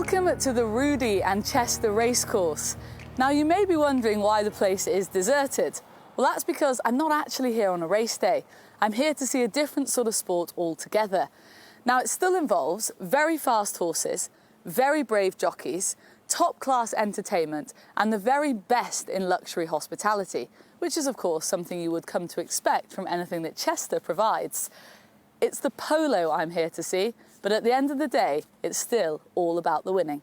Welcome to the Rudy and Chester Racecourse. Now you may be wondering why the place is deserted. Well, that's because I'm not actually here on a race day. I'm here to see a different sort of sport altogether. Now it still involves very fast horses, very brave jockeys, top-class entertainment and the very best in luxury hospitality, which is of course something you would come to expect from anything that Chester provides. It's the Polo I'm here to see, but at the end of the day, it's still all about the winning.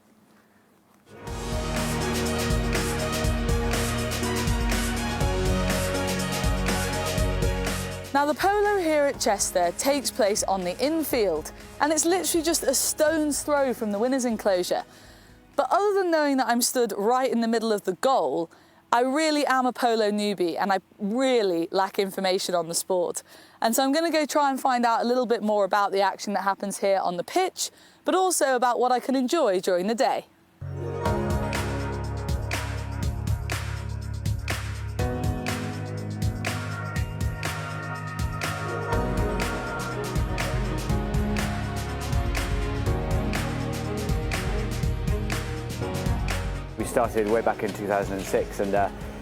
Now the Polo here at Chester takes place on the infield, and it's literally just a stone's throw from the winner's enclosure. But other than knowing that I'm stood right in the middle of the goal, I really am a polo newbie and I really lack information on the sport. And so I'm going to go try and find out a little bit more about the action that happens here on the pitch, but also about what I can enjoy during the day. We started way back in 2006 and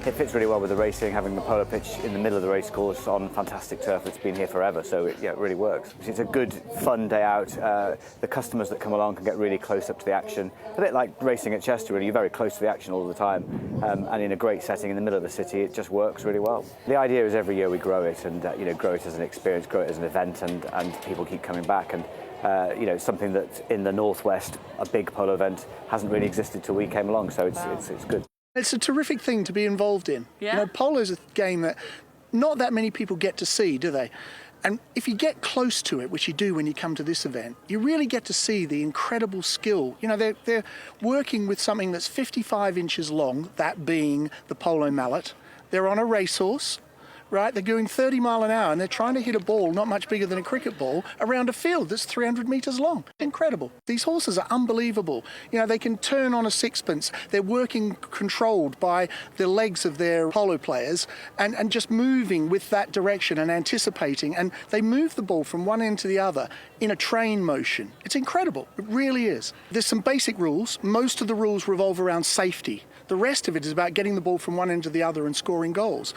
it fits really well with the racing, having the polo pitch in the middle of the racecourse on fantastic turf that's been here forever, so it really works. It's a good, fun day out. The customers that come along can get really close up to the action. A bit like racing at Chester, really, you're very close to the action all the time, and in a great setting in the middle of the city, it just works really well. The idea is every year we grow it and grow it as an experience, grow it as an event, and people keep coming back. And something that in the Northwest, a big polo event, hasn't really existed till we came along, so it's good. It's a terrific thing to be involved in. Yeah. Polo's a game that not that many people get to see, do they? And if you get close to it, which you do when you come to this event, you really get to see the incredible skill. They're working with something that's 55 inches long, that being the polo mallet. They're on a racehorse. Right, they're going 30 miles an hour and they're trying to hit a ball not much bigger than a cricket ball around a field that's 300 metres long. Incredible. These horses are unbelievable. They can turn on a sixpence. They're working controlled by the legs of their polo players and just moving with that direction and anticipating. And they move the ball from one end to the other in a train motion. It's incredible. It really is. There's some basic rules. Most of the rules revolve around safety. The rest of it is about getting the ball from one end to the other and scoring goals.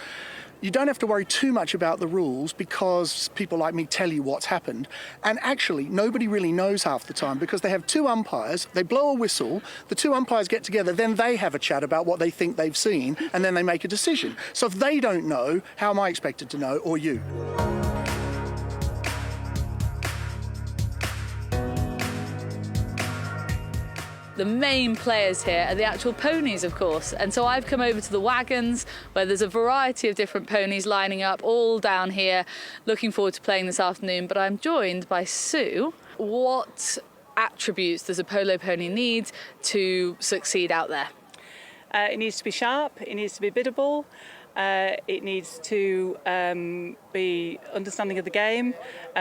You don't have to worry too much about the rules because people like me tell you what's happened. And actually, nobody really knows half the time because they have two umpires, they blow a whistle, the two umpires get together, then they have a chat about what they think they've seen, and then they make a decision. So if they don't know, how am I expected to know, or you? The main players here are the actual ponies, of course, and so I've come over to the wagons where there's a variety of different ponies lining up all down here. Looking forward to playing this afternoon, but I'm joined by Sue. What attributes does a polo pony need to succeed out there? It needs to be sharp, it needs to be biddable, it needs to be understanding of the game,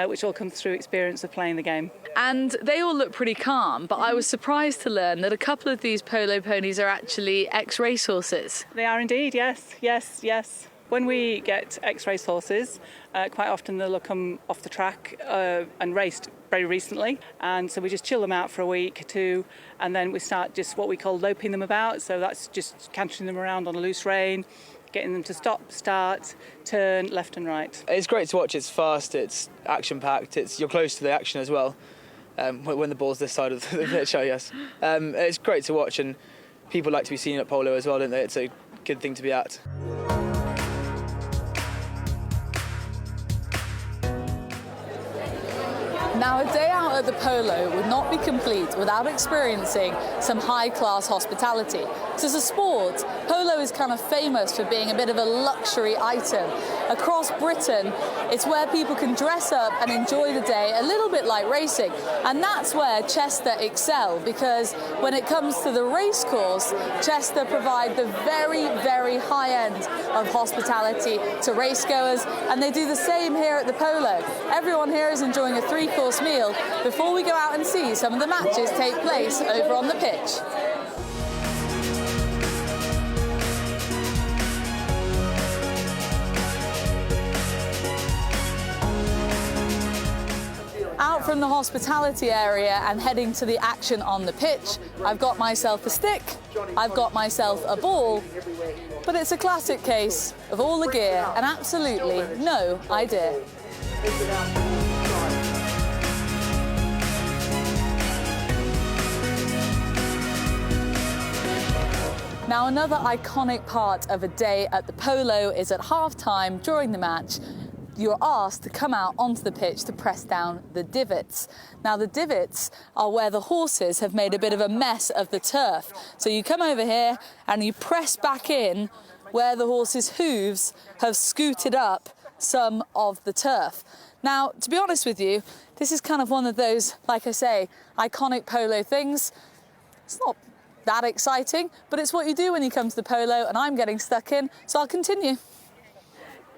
which all comes through experience of playing the game. And they all look pretty calm, but I was surprised to learn that a couple of these polo ponies are actually ex-racehorses. They are indeed, yes. When we get ex-racehorses, quite often they'll come off the track and raced very recently, and so we just chill them out for a week or two, and then we start just what we call loping them about, so that's just cantering them around on a loose rein, getting them to stop, start, turn left and right. It's great to watch. It's fast, it's action-packed, you're close to the action as well. When the ball's this side of the pitch, I guess. It's great to watch, and people like to be seen at polo as well, don't they? It's a good thing to be at. Now, a day out at the Polo would not be complete without experiencing some high-class hospitality. Because as a sport, polo is kind of famous for being a bit of a luxury item. Across Britain, it's where people can dress up and enjoy the day a little bit like racing. And that's where Chester excel, because when it comes to the racecourse, Chester provide the very, very high end of hospitality to racegoers, and they do the same here at the Polo. Everyone here is enjoying a three-course meal before we go out and see some of the matches take place over on the pitch. Out from the hospitality area and heading to the action on the pitch, I've got myself a stick, I've got myself a ball, but it's a classic case of all the gear and absolutely no idea. Now, another iconic part of a day at the Polo is at half-time during the match, you're asked to come out onto the pitch to press down the divots. Now, the divots are where the horses have made a bit of a mess of the turf. So you come over here and you press back in where the horses' hooves have scooted up some of the turf. Now, to be honest with you, this is kind of one of those, like I say, iconic Polo things. It's not that exciting, but it's what you do when you come to the Polo, and I'm getting stuck in, so I'll continue.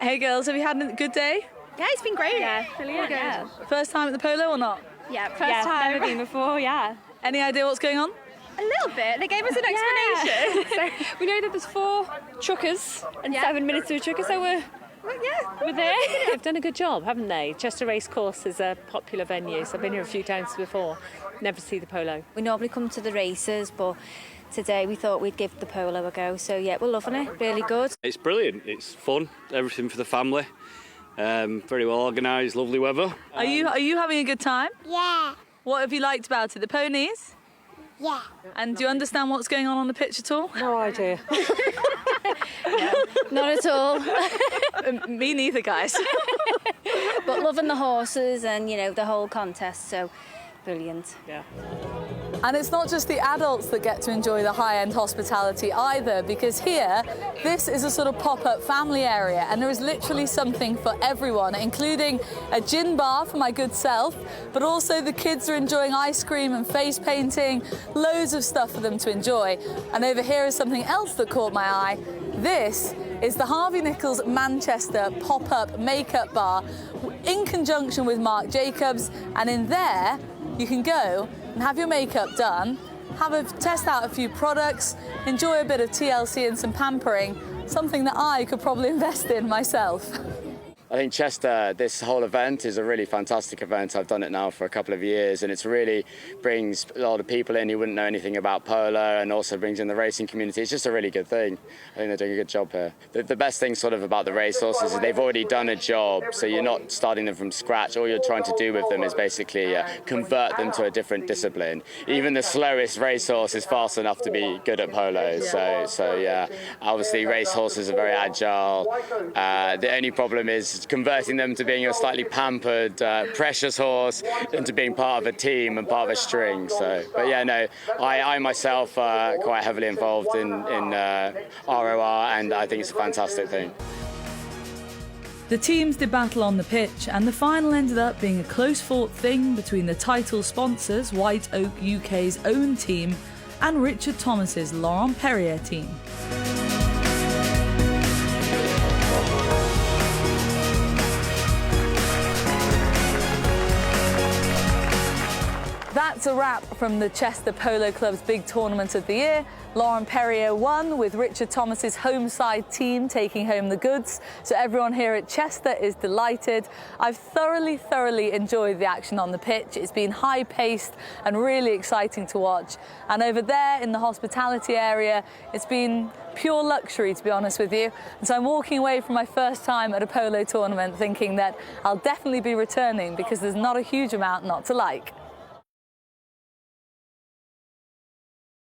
Hey girls, have you had a good day? Yeah, it's been great. Yeah, brilliant. Yeah. First time at the Polo or not? Yeah, first time. Never been before, yeah. Any idea what's going on? A little bit. They gave us an explanation. So we know that there's 4 truckers and 7 minutes to a trucker, so we're there. They've done a good job, haven't they? Chester Racecourse is a popular venue, so I've been here a few times before. Never see the Polo. We normally come to the races, but today we thought we'd give the Polo a go. So yeah, we're loving it. Really good. It's brilliant. It's fun. Everything for the family. Very well organised. Lovely weather. Are you having a good time? Yeah. What have you liked about it? The ponies? Yeah. And do you understand what's going on the pitch at all? No idea. Not at all. Me neither, guys. But loving the horses and, you know, the whole contest. So brilliant. Yeah. And it's not just the adults that get to enjoy the high-end hospitality either, because here, this is a sort of pop-up family area, and there is literally something for everyone, including a gin bar for my good self, but also the kids are enjoying ice cream and face painting, loads of stuff for them to enjoy. And over here is something else that caught my eye. This is the Harvey Nichols Manchester pop-up makeup bar in conjunction with Marc Jacobs, and in there you can go and have your makeup done, test out a few products, enjoy a bit of TLC and some pampering, something that I could probably invest in myself. I think Chester, this whole event is a really fantastic event. I've done it now for a couple of years, and it's really brings a lot of people in who wouldn't know anything about polo, and also brings in the racing community. It's just a really good thing. I think they're doing a good job here. The best thing sort of about the racehorses is they've already done a job, so you're not starting them from scratch. All you're trying to do with them is basically convert them to a different discipline. Even the slowest racehorse is fast enough to be good at polo. So yeah, obviously racehorses are very agile. The only problem is converting them to being a slightly pampered, precious horse into being part of a team and part of a string. So, but yeah, no, I myself quite heavily involved in ROR, and I think it's a fantastic thing. The teams did battle on the pitch, and the final ended up being a close-fought thing between the title sponsors, White Oak UK's own team, and Richard Thomas's Laurent Perrier team. That's a wrap from the Chester Polo Club's big tournament of the year. Laurent Perrier won, with Richard Thomas's home side team taking home the goods. So everyone here at Chester is delighted. I've thoroughly enjoyed the action on the pitch. It's been high-paced and really exciting to watch. And over there in the hospitality area, it's been pure luxury, to be honest with you. And so I'm walking away from my first time at a polo tournament thinking that I'll definitely be returning, because there's not a huge amount not to like.